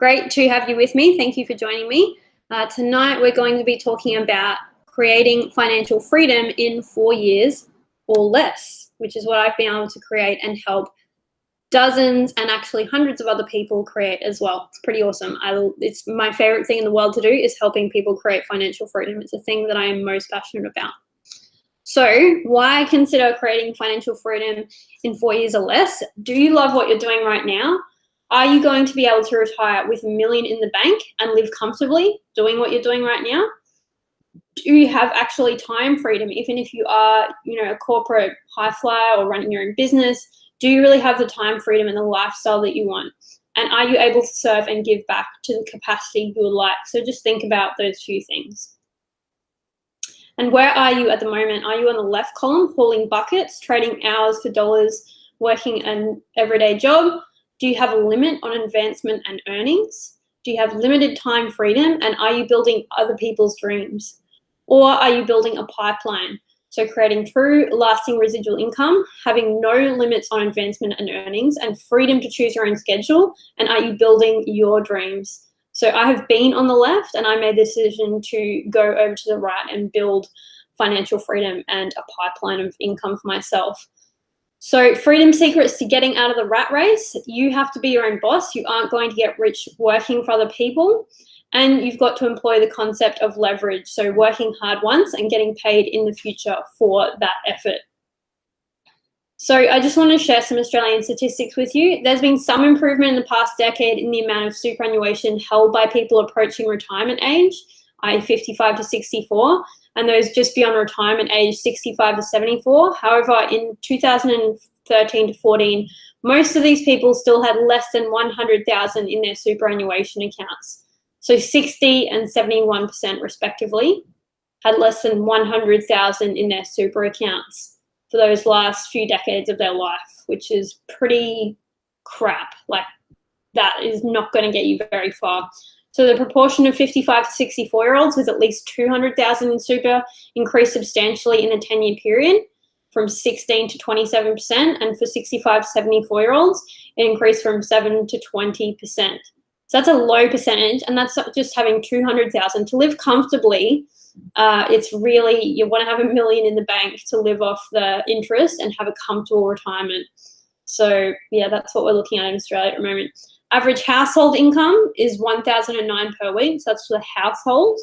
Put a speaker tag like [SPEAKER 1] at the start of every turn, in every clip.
[SPEAKER 1] Great to have you with me. Thank you for joining me. Tonight, we're going to be talking about creating financial freedom in 4 years or less, which is what I've been able to create and help dozens and actually hundreds of other people create as well. It's pretty awesome. It's my favorite thing in the world to do is helping people create financial freedom. It's a thing that I am most passionate about. So why consider creating financial freedom in 4 years or less? Do you love what you're doing right now? Are you going to be able to retire with $1 million in the bank and live comfortably doing what you're doing right now? Do you have actually time freedom, even if you are, a corporate high flyer or running your own business? Do you really have the time freedom and the lifestyle that you want? And are you able to serve and give back to the capacity you would like? So just think about those few things. And where are you at the moment? Are you on the left column, hauling buckets, trading hours for dollars, working an everyday job? Do you have a limit on advancement and earnings? Do you have limited time freedom? And are you building other people's dreams? Or are you building a pipeline? So creating true, lasting residual income, having no limits on advancement and earnings, and freedom to choose your own schedule. And are you building your dreams? So I have been on the left, and I made the decision to go over to the right and build financial freedom and a pipeline of income for myself. So freedom secrets to getting out of the rat race: you have to be your own boss. You aren't going to get rich working for other people. And you've got to employ the concept of leverage. So working hard once and getting paid in the future for that effort. So I just want to share some Australian statistics with you. There's been some improvement in the past decade in the amount of superannuation held by people approaching retirement age, i.e. 55 to 64, and those just beyond retirement age, 65 to 74. However, in 2013 to 14, most of these people still had less than 100,000 in their superannuation accounts. So 60 and 71% respectively had less than 100,000 in their super accounts for those last few decades of their life, which is pretty crap. Like, that is not going to get you very far. So the proportion of 55 to 64-year-olds with at least 200,000 in super increased substantially in a 10-year period, from 16 to 27%, and for 65 to 74-year-olds, it increased from 7 to 20%. So that's a low percentage, and that's just having 200,000. To live comfortably, it's really, you want to have $1 million in the bank to live off the interest and have a comfortable retirement. So yeah, that's what we're looking at in Australia at the moment. Average household income is $1,009 per week. So that's for the household.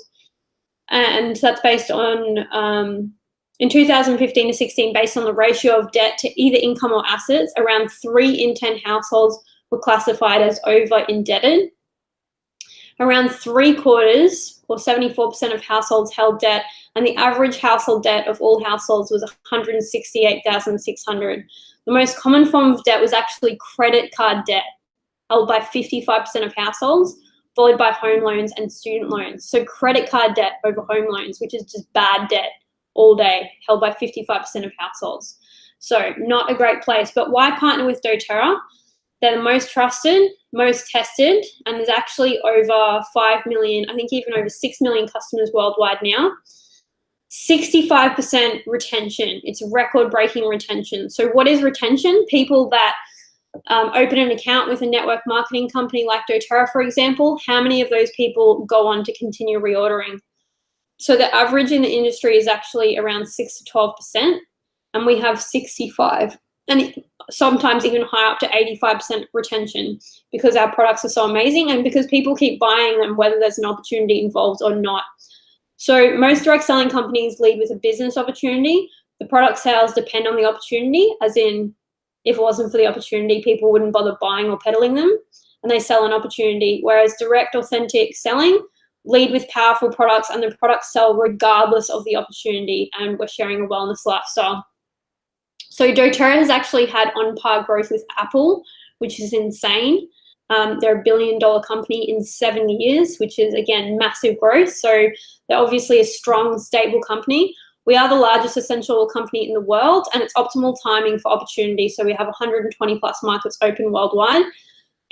[SPEAKER 1] And that's based on, in 2015 to 16, based on the ratio of debt to either income or assets, around 3 in 10 households were classified as over indebted. Around 3/4 or 74% of households held debt, and the average household debt of all households was $168,600. The most common form of debt was actually credit card debt, held by 55% of households, followed by home loans and student loans. So credit card debt over home loans, which is just bad debt all day, held by 55% of households. So not a great place. But why partner with doTERRA? They're the most trusted, most tested, and there's actually over 5 million, I think even over 6 million customers worldwide now. 65% retention. It's record-breaking retention. So what is retention? People that open an account with a network marketing company like doTERRA, for example, how many of those people go on to continue reordering? So the average in the industry is actually around 6 to 12%, and we have 65. And sometimes even high, up to 85% retention, because our products are so amazing and because people keep buying them whether there's an opportunity involved or not. So most direct selling companies lead with a business opportunity. The product sales depend on the opportunity, as in if it wasn't for the opportunity, people wouldn't bother buying or peddling them, and they sell an opportunity. Whereas direct, authentic selling lead with powerful products, and the products sell regardless of the opportunity, and we're sharing a wellness lifestyle. So doTERRA has actually had on-par growth with Apple, which is insane. They're $1 billion company in 7 years, which is, again, massive growth. So they're obviously a strong, stable company. We are the largest essential oil company in the world, and it's optimal timing for opportunity. So we have 120 plus markets open worldwide.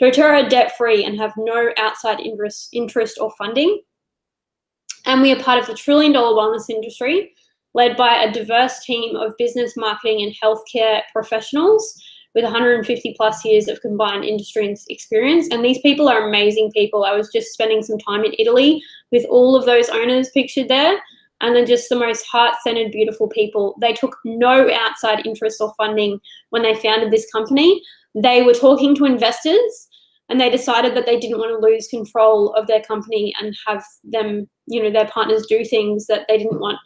[SPEAKER 1] doTERRA are debt-free and have no outside interest or funding. And we are part of the $1 trillion wellness industry, led by a diverse team of business, marketing, and healthcare professionals, with 150 plus years of combined industry experience. And these people are amazing people. I was just spending some time in Italy with all of those owners pictured there, and they're just the most heart-centered, beautiful people. They took no outside interest or funding when they founded this company. They were talking to investors, and they decided that they didn't want to lose control of their company and have them, their partners do things that they didn't want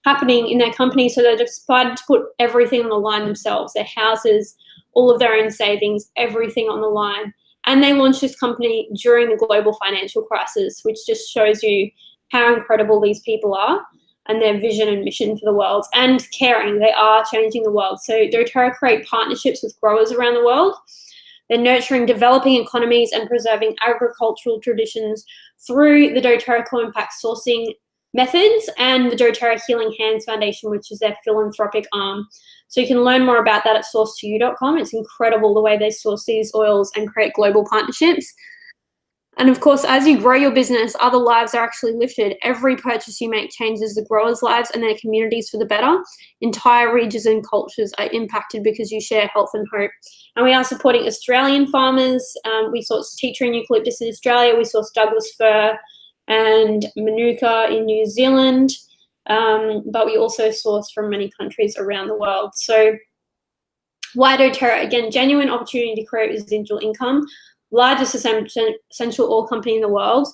[SPEAKER 1] happening in their company. So they decided to put everything on the line themselves, their houses, all of their own savings, everything on the line. And they launched this company during the global financial crisis, which just shows you how incredible these people are and their vision and mission for the world, and caring. They are changing the world. So doTERRA create partnerships with growers around the world. They're nurturing developing economies and preserving agricultural traditions through the doTERRA co-impact sourcing methods and the doTERRA Healing Hands Foundation, which is their philanthropic arm. So you can learn more about that at source2u.com. It's incredible the way they source these oils and create global partnerships. And of course, as you grow your business, other lives are actually lifted. Every purchase you make changes the growers' lives and their communities for the better. Entire regions and cultures are impacted because you share health and hope. And we are supporting Australian farmers. We source tea tree and eucalyptus in Australia. We source Douglas fir and Manuka in New Zealand. But we also source from many countries around the world. So why doTERRA? Again, genuine opportunity to create residual income. Largest essential oil company in the world,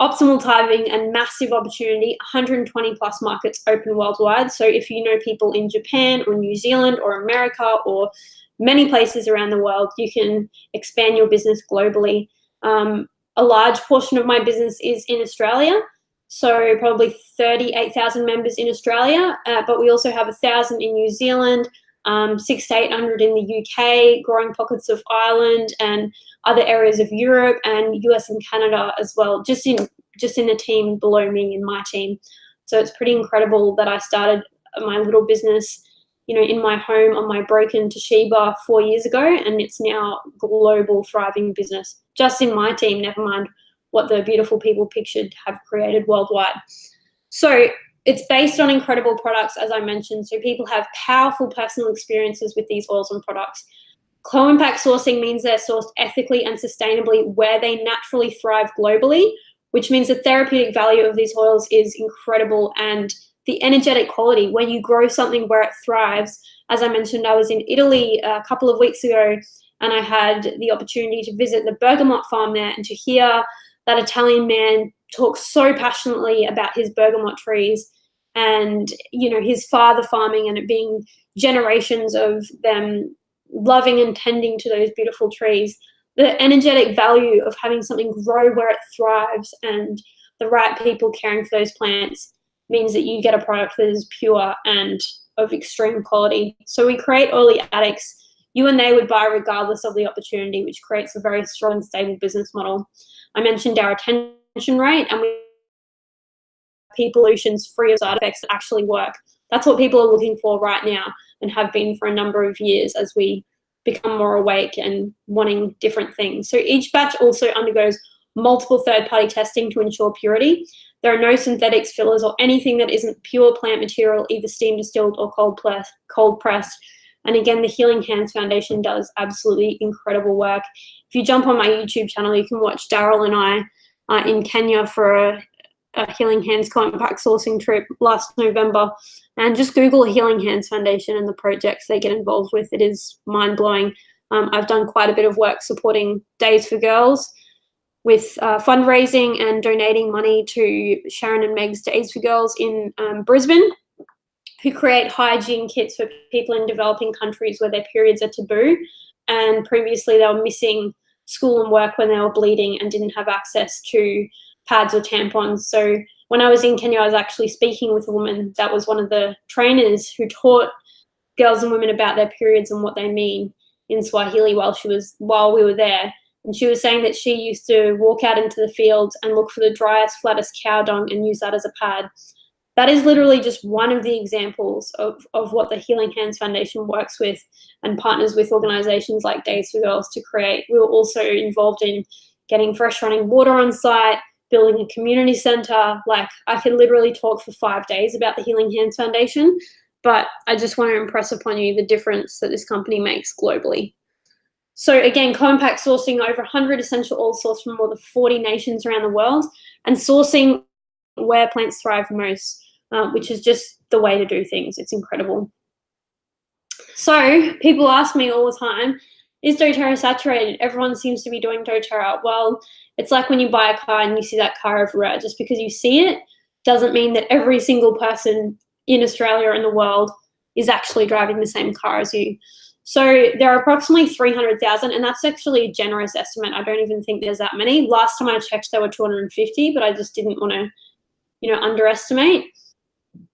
[SPEAKER 1] optimal timing and massive opportunity, 120 plus markets open worldwide. So if you know people in Japan or New Zealand or America or many places around the world, you can expand your business globally. A large portion of my business is in Australia, so probably 38,000 members in Australia, but we also have 1,000 in New Zealand, 600 to 800 in the UK, growing pockets of Ireland and other areas of Europe and US and Canada as well, just in the team below me, in my team. So it's pretty incredible that I started my little business, in my home on my broken Toshiba 4 years ago, and it's now a global thriving business just in my team, never mind what the beautiful people pictured have created worldwide. So it's based on incredible products, as I mentioned, so people have powerful personal experiences with these oils and products. Co-impact sourcing means they're sourced ethically and sustainably where they naturally thrive globally, which means the therapeutic value of these oils is incredible, and the energetic quality, when you grow something where it thrives. As I mentioned, I was in Italy a couple of weeks ago, and I had the opportunity to visit the bergamot farm there and to hear that Italian man talk so passionately about his bergamot trees and, his father farming, and it being generations of them loving and tending to those beautiful trees. The energetic value of having something grow where it thrives and the right people caring for those plants means that you get a product that is pure and of extreme quality. So we create oily addicts you and they would buy regardless of the opportunity, which creates a very strong and stable business model. I mentioned our retention rate, and we have people solutions free of side effects that actually work. That's what people are looking for right now and have been for a number of years as we become more awake and wanting different things. So each batch also undergoes multiple third-party testing to ensure purity. There are no synthetics, fillers, or anything that isn't pure plant material, either steam distilled or cold pressed. And again, the Healing Hands Foundation does absolutely incredible work. If you jump on my YouTube channel, you can watch Daryl and I in Kenya for a Healing Hands co-impact sourcing trip last November. And just Google Healing Hands Foundation and the projects they get involved with. It is mind-blowing. I've done quite a bit of work supporting Days for Girls with fundraising and donating money to Sharon and Meg's Days for Girls in Brisbane, who create hygiene kits for people in developing countries where their periods are taboo. And previously they were missing school and work when they were bleeding and didn't have access to pads or tampons. So when I was in Kenya, I was actually speaking with a woman that was one of the trainers who taught girls and women about their periods and what they mean in Swahili while we were there. And she was saying that she used to walk out into the fields and look for the driest, flattest cow dung and use that as a pad. That is literally just one of the examples of what the Healing Hands Foundation works with and partners with organizations like Days for Girls to create. We were also involved in getting fresh running water on site, building a community center. Like, I could literally talk for 5 days about the Healing Hands Foundation, but I just want to impress upon you the difference that this company makes globally. So again, Compact sourcing over 100 essential oils sourced from more than 40 nations around the world, and sourcing where plants thrive most, which is just the way to do things. It's incredible. So people ask me all the time, is doTERRA saturated? Everyone seems to be doing doTERRA. Well, it's like when you buy a car and you see that car everywhere. Just because you see it doesn't mean that every single person in Australia and the world is actually driving the same car as you. So there are approximately 300,000, and that's actually a generous estimate. I don't even think there's that many. Last time I checked, there were 250, but I just didn't want to, underestimate.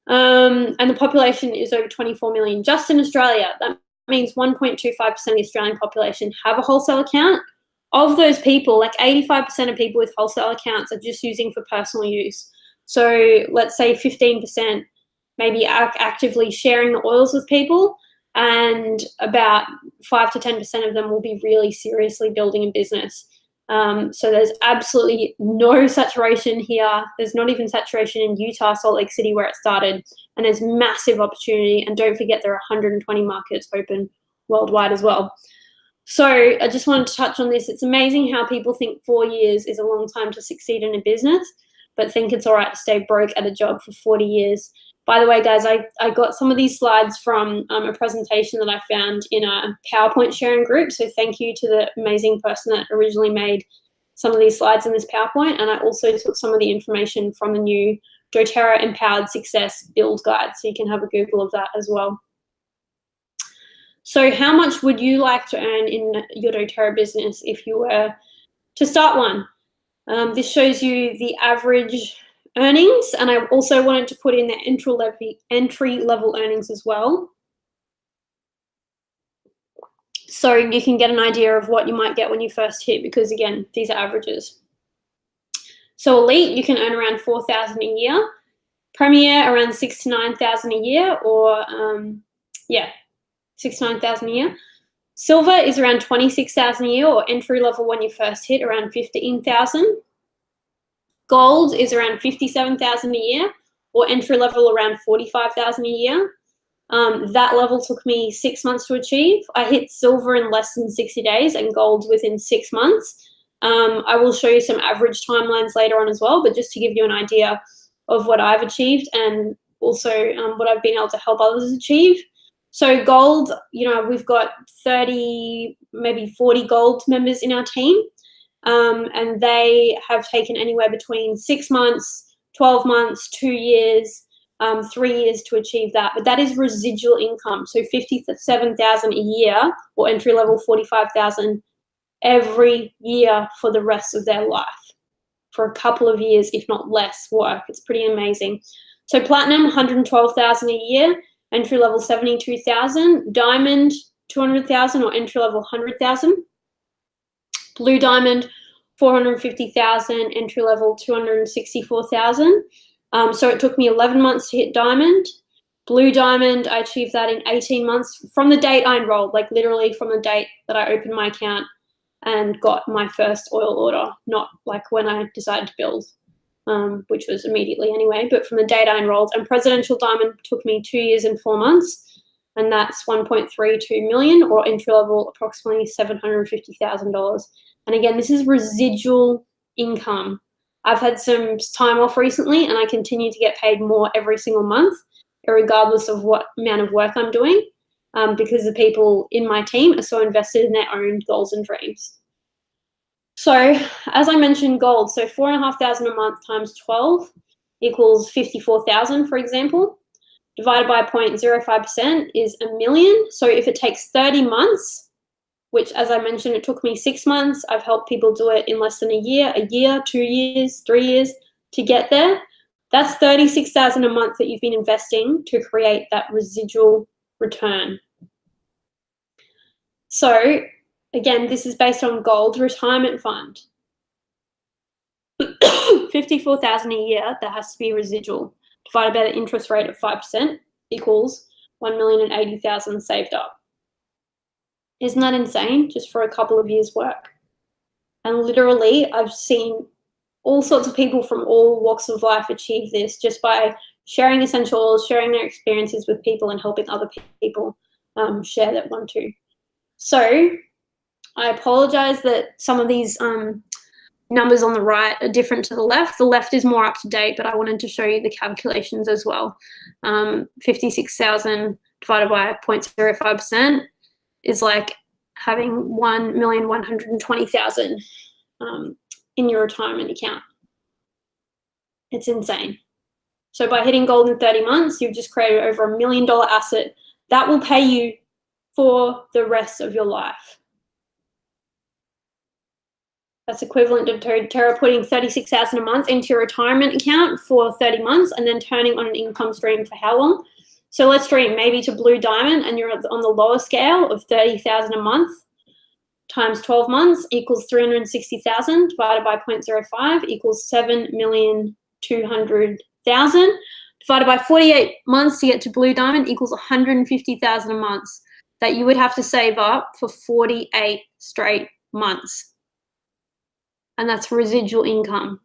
[SPEAKER 1] And the population is over 24 million just in Australia. That means 1.25% of the Australian population have a wholesale account. Of those people, like 85% of people with wholesale accounts are just using for personal use. So let's say 15% maybe actively sharing the oils with people, and about 5 to 10% of them will be really seriously building a business. So there's absolutely no saturation here. There's not even saturation in Utah, Salt Lake City, where it started, and there's massive opportunity. And don't forget, there are 120 markets open worldwide as well. So I just wanted to touch on this. It's amazing how people think 4 years is a long time to succeed in a business, but think it's all right to stay broke at a job for 40 years. By the way, guys, I got some of these slides from a presentation that I found in a PowerPoint sharing group. So thank you to the amazing person that originally made some of these slides in this PowerPoint. And I also took some of the information from the new doTERRA Empowered Success Build Guide. So you can have a Google of that as well. So how much would you like to earn in your doTERRA business if you were to start one? This shows you the average earnings, and I also wanted to put in the entry level earnings as well, so you can get an idea of what you might get when you first hit, because again, these are averages. So elite, you can earn around 4,000 a year. Premier, around 6,000 to 9,000 a year, or 6,000 to 9,000 a year. Silver is around 26,000 a year, or entry level when you first hit, around 15,000. Gold is around 57,000 a year, or entry level around 45,000 a year. That level took me 6 months to achieve. I hit silver in less than 60 days and gold within 6 months. I will show you some average timelines later on as well, but just to give you an idea of what I've achieved, and also what I've been able to help others achieve. So gold, we've got 30, maybe 40 gold members in our team. And they have taken anywhere between 6 months, 12 months, 2 years, 3 years to achieve that. But that is residual income. So 57,000 a year, or entry level 45,000 every year for the rest of their life, for a couple of years, if not less work. It's pretty amazing. So platinum, 112,000 a year, entry level 72,000, diamond, 200,000, or entry level 100,000. Blue diamond, 450,000, entry level 264,000. So it took me 11 months to hit diamond. Blue diamond, I achieved that in 18 months from the date I enrolled, like literally from the date that I opened my account and got my first oil order, not like when I decided to build, which was immediately anyway, but from the date I enrolled. And presidential diamond took me 2 years and 4 months, and that's 1.32 million, or entry level approximately $750,000. And again, this is residual income. I've had some time off recently, and I continue to get paid more every single month, regardless of what amount of work I'm doing, because the people in my team are so invested in their own goals and dreams. So as I mentioned, gold, so 4,500 a month times 12 equals 54,000, for example. Divided by 0.05% is $1 million. So if it takes 30 months, which, as I mentioned, it took me 6 months, I've helped people do it in less than a year, 2 years, 3 years to get there. That's 36,000 a month that you've been investing to create that residual return. So again, this is based on Gold Retirement Fund. 54,000 a year, that has to be residual, divided by the interest rate of 5% equals 1,080,000 saved up. Isn't that insane? Just for a couple of years' work. And literally, I've seen all sorts of people from all walks of life achieve this just by sharing essential oils, sharing their experiences with people, and helping other people share that one too. So I apologize that some of these numbers on the right are different to the left. The left is more up to date, but I wanted to show you the calculations as well. 56,000 divided by 0.05% is like having 1,120,000 in your retirement account. It's insane. So by hitting gold in 30 months, you've just created over $1 million asset that will pay you for the rest of your life. That's equivalent to doTERRA putting 36,000 a month into your retirement account for 30 months and then turning on an income stream for how long? So let's dream maybe to Blue Diamond and you're on the lower scale of 30,000 a month times 12 months equals 360,000 divided by 0.05 equals 7,200,000 divided by 48 months to get to Blue Diamond equals 150,000 a month that you would have to save up for 48 straight months. And that's residual income.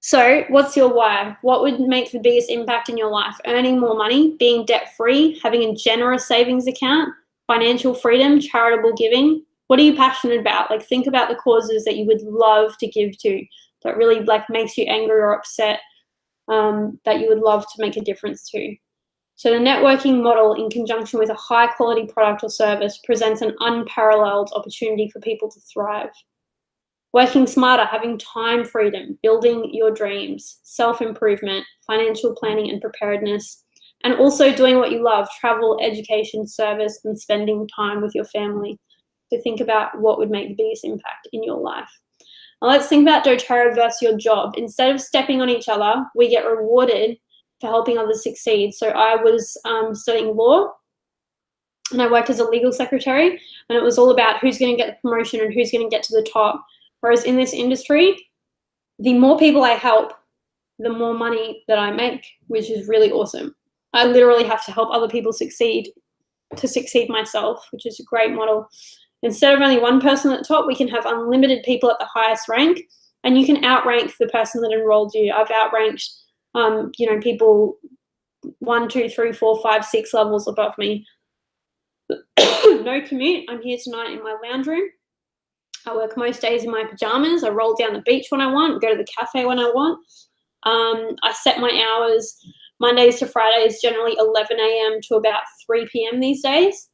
[SPEAKER 1] So what's your why? What would make the biggest impact in your life? Earning more money, being debt-free, having a generous savings account, financial freedom, charitable giving. What are you passionate about? Like, think about the causes that you would love to give to that really like makes you angry or upset, that you would love to make a difference to. So the networking model in conjunction with a high quality product or service presents an unparalleled opportunity for people to thrive. Working smarter, having time freedom, building your dreams, self-improvement, financial planning and preparedness, and also doing what you love, travel, education, service, and spending time with your family. So think about what would make the biggest impact in your life. Now let's think about doTERRA versus your job. Instead of stepping on each other, we get rewarded for helping others succeed. So I was studying law and I worked as a legal secretary, and it was all about who's going to get the promotion and who's going to get to the top. Whereas in this industry, the more people I help, the more money that I make, which is really awesome. I literally have to help other people succeed to succeed myself, which is a great model. Instead of only one person at the top, we can have unlimited people at the highest rank, and you can outrank the person that enrolled you. I've outranked, people 1, 2, 3, 4, 5, 6 levels above me. No commute. I'm here tonight in my lounge room. I work most days in my pajamas. I roll down the beach when I want, go to the cafe when I want. I set my hours Mondays to Fridays, generally 11 a.m. to about 3 p.m. these days.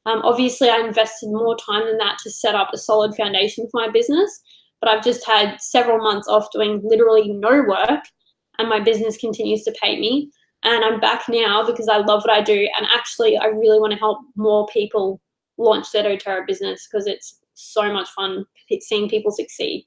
[SPEAKER 1] Obviously, I invested more time than that to set up a solid foundation for my business, but I've just had several months off doing literally no work, and my business continues to pay me. And I'm back now because I love what I do, and actually, I really want to help more people launch their doTERRA business because it's so much fun seeing people succeed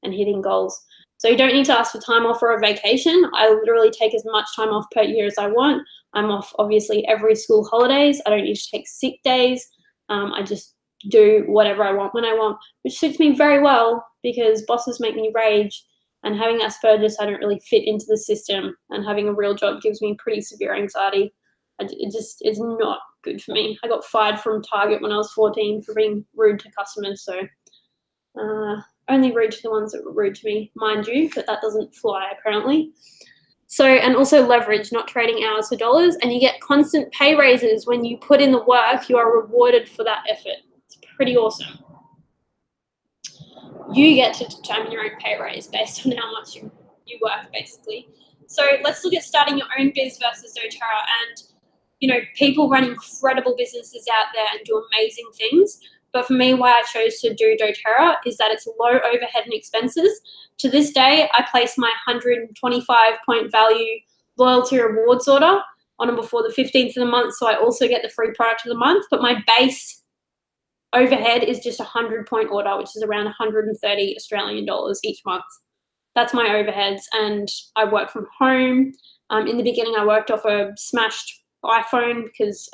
[SPEAKER 1] and hitting goals. So you don't need to ask for time off or a vacation. I literally take as much time off per year as I want. I'm off obviously every school holidays. I don't need to take sick days. I just do whatever I want when I want, which suits me very well because bosses make me rage, and having Asperger's, I don't really fit into the system, and having a real job gives me pretty severe anxiety. It just is not good for me. I got fired from Target when I was 14 for being rude to customers. So only rude to the ones that were rude to me, mind you, but that doesn't fly apparently. So, and also leverage, not trading hours for dollars, and you get constant pay raises. When you put in the work, you are rewarded for that effort. It's pretty awesome. You get to determine your own pay raise based on how much you work, basically. So let's look at starting your own biz versus doTERRA. And people run incredible businesses out there and do amazing things. But for me, why I chose to do doTERRA is that it's low overhead and expenses. To this day, I place my 125-point value loyalty rewards order on and before the 15th of the month, so I also get the free product of the month. But my base overhead is just a 100-point order, which is around 130 Australian dollars each month. That's my overheads, and I work from home. In the beginning, I worked off a smashed iPhone because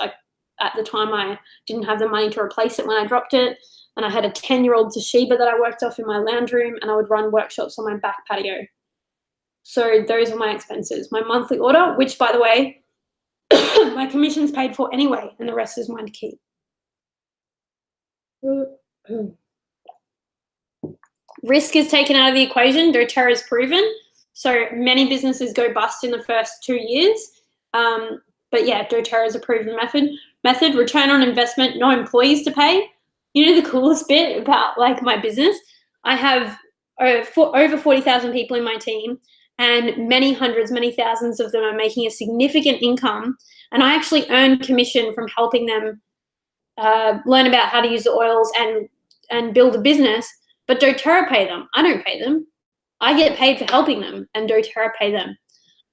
[SPEAKER 1] at the time I didn't have the money to replace it when I dropped it, and I had a 10-year-old Toshiba that I worked off in my lounge room, and I would run workshops on my back patio. So those are my expenses. My monthly order, which by the way, my commission's paid for anyway, and the rest is mine to keep. Risk is taken out of the equation. doTERRA is proven. So many businesses go bust in the first 2 years. But yeah, doTERRA is a proven method. Return on investment, no employees to pay. You know the coolest bit about like my business? I have over 40,000 people in my team, and many hundreds, many thousands of them are making a significant income. And I actually earn commission from helping them learn about how to use the oils and build a business. But doTERRA pay them. I don't pay them. I get paid for helping them, and doTERRA pay them.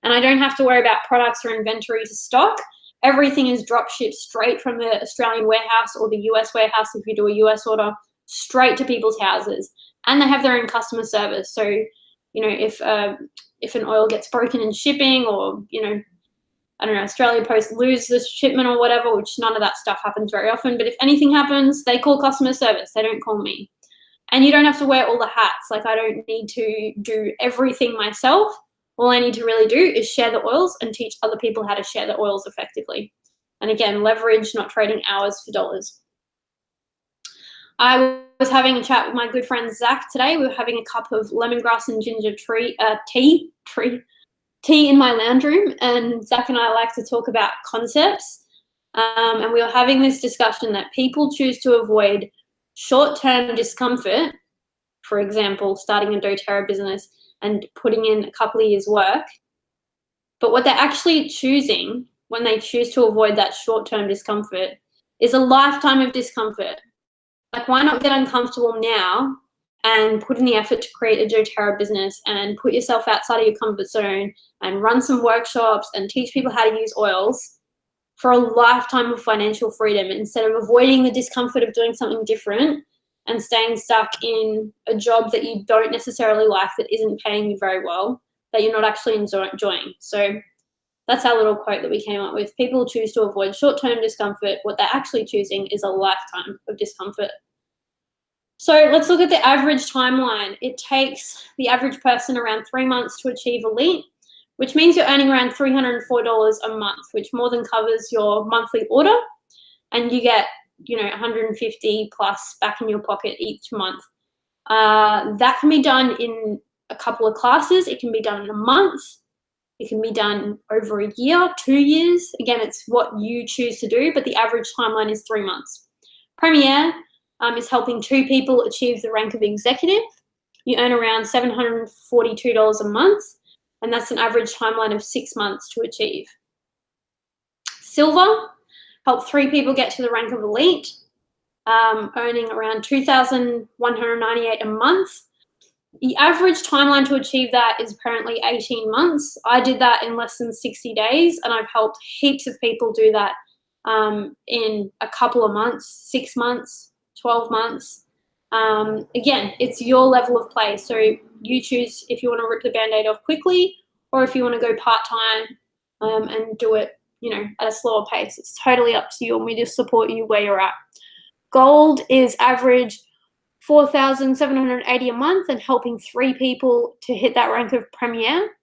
[SPEAKER 1] And I don't have to worry about products or inventory to stock. Everything is drop shipped straight from the Australian warehouse or the US warehouse if you do a US order, straight to people's houses. And they have their own customer service. So, you know, if an oil gets broken in shipping, or, you know, I don't know, Australia Post loses the shipment or whatever, which none of that stuff happens very often. But if anything happens, they call customer service. They don't call me. And you don't have to wear all the hats. Like, I don't need to do everything myself. All I need to really do is share the oils and teach other people how to share the oils effectively. And again, leverage, not trading hours for dollars. I was having a chat with my good friend Zach today. We were having a cup of lemongrass and ginger tea in my lounge room, and Zach and I like to talk about concepts. And we were having this discussion that people choose to avoid short-term discomfort, for example, starting a doTERRA business and putting in a couple of years' work. But what they're actually choosing when they choose to avoid that short-term discomfort is a lifetime of discomfort. Like, why not get uncomfortable now and put in the effort to create a doTERRA business and put yourself outside of your comfort zone and run some workshops and teach people how to use oils for a lifetime of financial freedom, instead of avoiding the discomfort of doing something different and staying stuck in a job that you don't necessarily like, that isn't paying you very well, that you're not actually enjoying. So that's our little quote that we came up with. People choose to avoid short-term discomfort. What they're actually choosing is a lifetime of discomfort. So let's look at the average timeline. It takes the average person around 3 months to achieve elite, which means you're earning around $304 a month, which more than covers your monthly order, and you get, you know, 150 plus back in your pocket each month. That can be done in a couple of classes. It can be done in a month. It can be done over a year, 2 years. Again, it's what you choose to do, but the average timeline is 3 months. Premier is helping 2 people achieve the rank of executive. You earn around $742 a month, and that's an average timeline of 6 months to achieve. Silver helped 3 people get to the rank of elite, earning around $2,198 a month. The average timeline to achieve that is apparently 18 months. I did that in less than 60 days, and I've helped heaps of people do that in a couple of months, 6 months, 12 months. Again, it's your level of play. So you choose if you want to rip the Band-Aid off quickly, or if you want to go part-time and do it, you know, at a slower pace. It's totally up to you, and we just support you where you're at. Gold is average $4,780 a month, and helping 3 people to hit that rank of Premier.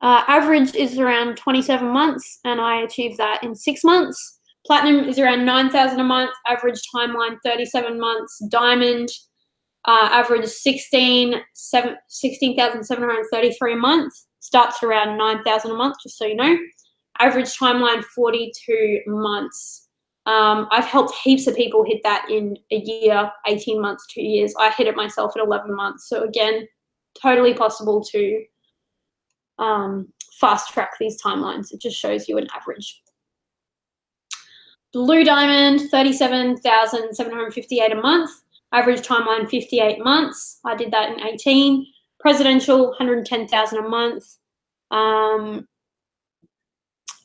[SPEAKER 1] Average is around 27 months, and I achieved that in 6 months. Platinum is around $9,000 a month, average timeline 37 months. Diamond, average $16,733 a month, starts around $9,000 a month, just so you know. Average timeline 42 months. I've helped heaps of people hit that in a year, 18 months, 2 years. I hit it myself at 11 months. So again, totally possible to fast track these timelines. It just shows you an average. Blue Diamond, $37,758 a month. Average timeline 58 months. I did that in 18. Presidential, $110,000 a month.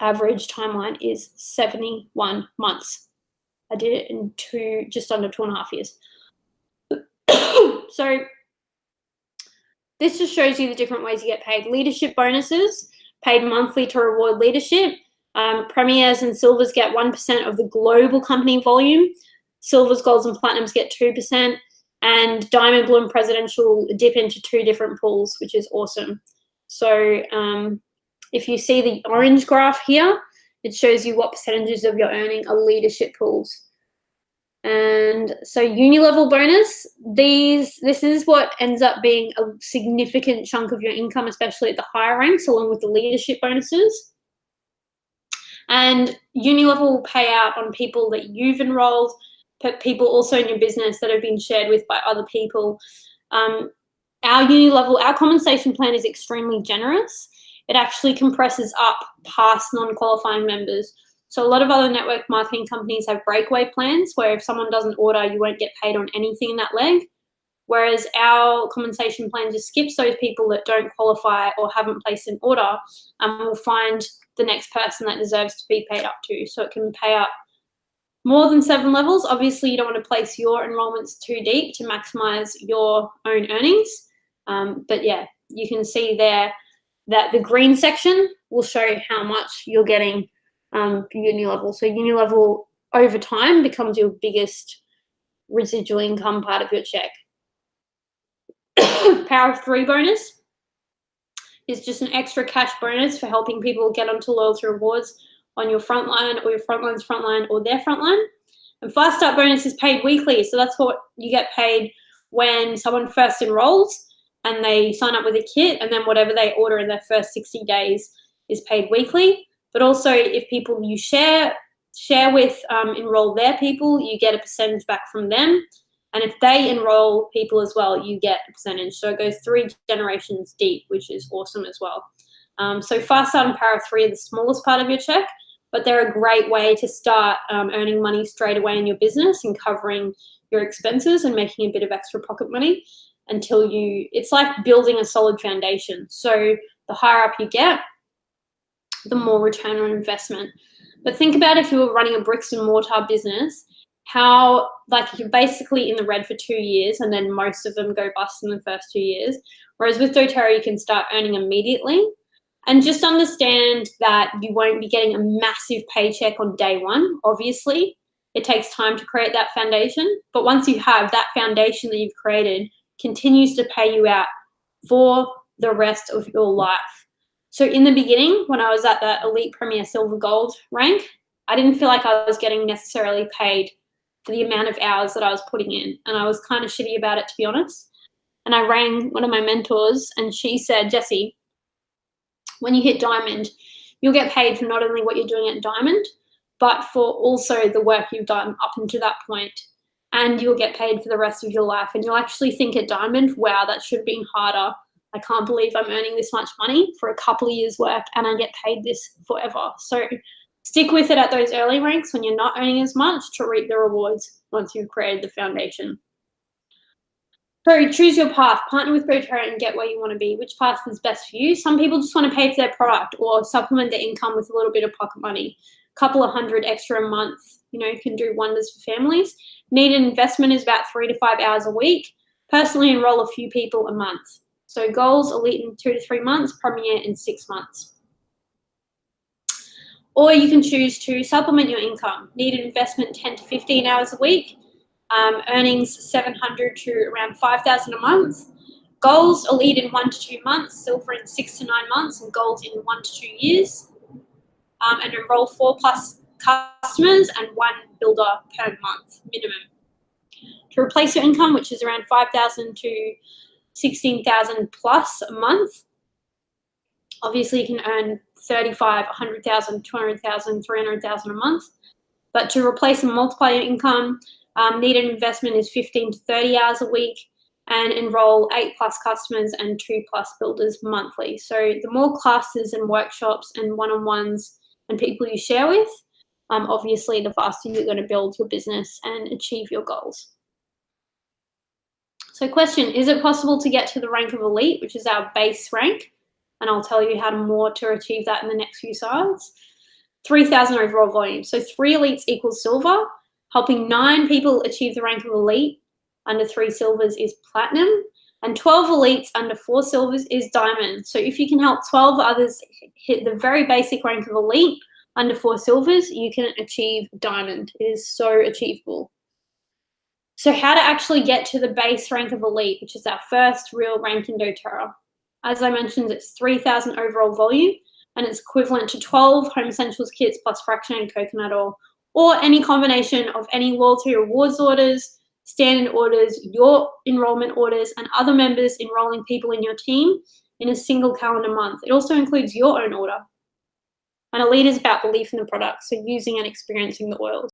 [SPEAKER 1] Average timeline is 71 months. I did it in just under 2.5 years. So this just shows you the different ways you get paid. Leadership bonuses, paid monthly to reward leadership. Premiers and silvers get 1% of the global company volume. Silvers, golds, and platinums get 2%. And diamond, blue, and presidential dip into 2 different pools, which is awesome. So if you see the orange graph here, it shows you what percentages of your earning are leadership pools. And so uni-level bonus, this is what ends up being a significant chunk of your income, especially at the higher ranks, along with the leadership bonuses. And uni-level will pay out on people that you've enrolled, people also in your business that have been shared with by other people. Our uni level, our compensation plan is extremely generous. It actually compresses up past non-qualifying members. So a lot of other network marketing companies have breakaway plans where if someone doesn't order, you won't get paid on anything in that leg. Whereas our compensation plan just skips those people that don't qualify or haven't placed an order, and we'll find the next person that deserves to be paid up to. So it can pay up more than 7 levels. Obviously, you don't want to place your enrollments too deep to maximize your own earnings. But yeah, you can see there that the green section will show how much you're getting uni level. So uni level over time becomes your biggest residual income part of your check. Power of 3 bonus is just an extra cash bonus for helping people get onto loyalty rewards on your frontline or your frontline's frontline or their frontline. And Fast Start bonus is paid weekly. So that's what you get paid when someone first enrolls and they sign up with a kit, and then whatever they order in their first 60 days is paid weekly. But also if people you share with enroll their people, you get a percentage back from them. And if they enroll people as well, you get a percentage. So it goes 3 generations deep, which is awesome as well. So Fast Start and Power of 3 are the smallest part of your check, but they're a great way to start earning money straight away in your business and covering your expenses and making a bit of extra pocket money until it's like building a solid foundation. So the higher up you get, the more return on investment. But think about if you were running a bricks and mortar business, how like you're basically in the red for 2 years and then most of them go bust in the first 2 years. Whereas with doTERRA, you can start earning immediately. And just understand that you won't be getting a massive paycheck on day one, obviously. It takes time to create that foundation. But once you have that foundation that you've created, continues to pay you out for the rest of your life. So in the beginning, when I was at that Elite Premier Silver Gold rank, I didn't feel like I was getting necessarily paid for the amount of hours that I was putting in. And I was kind of shitty about it, to be honest. And I rang one of my mentors and she said, Jessie, when you hit Diamond, you'll get paid for not only what you're doing at Diamond, but for also the work you've done up until that point. And you'll get paid for the rest of your life. And you'll actually think at Diamond, wow, that should have been harder. I can't believe I'm earning this much money for a couple of years' work and I get paid this forever. So stick with it at those early ranks when you're not earning as much to reap the rewards once you've created the foundation. So choose your path, partner with doTERRA and get where you want to be. Which path is best for you? Some people just want to pay for their product or supplement their income with a little bit of pocket money. A couple of $100 extra a month, can do wonders for families. Needed investment is about 3 to 5 hours a week. Personally enroll a few people a month. So goals, Elite in 2 to 3 months, Premier in 6 months. Or you can choose to supplement your income. Needed investment 10 to 15 hours a week. Earnings 700 to around 5,000 a month. Goals, Elite in 1 to 2 months, Silver in 6 to 9 months, and Gold in 1 to 2 years. And enroll 4+ customers and 1 builder per month minimum. To replace your income, which is around 5,000 to 16,000 plus a month. Obviously, you can earn 35, 100,000, 200,000, 300,000 a month. But to replace and multiply your income, needed investment is 15 to 30 hours a week and enroll 8+ customers and 2+ builders monthly. So the more classes and workshops and one-on-ones and people you share with, obviously the faster you're going to build your business and achieve your goals. So question, is it possible to get to the rank of Elite, which is our base rank? And I'll tell you how to achieve that in the next few slides. 3,000 overall volume. So 3 Elites equals Silver. Helping 9 people achieve the rank of Elite under 3 Silvers is Platinum. And 12 Elites under 4 Silvers is Diamond. So if you can help 12 others hit the very basic rank of Elite under 4 Silvers, you can achieve Diamond. It is so achievable. So how to actually get to the base rank of Elite, which is our first real rank in doTERRA. As I mentioned, it's 3,000 overall volume and it's equivalent to 12 Home Essentials kits plus fractionated coconut oil or any combination of any loyalty rewards orders, standard orders, your enrollment orders, and other members enrolling people in your team in a single calendar month. It also includes your own order. And Elite is about belief in the product, so using and experiencing the oils.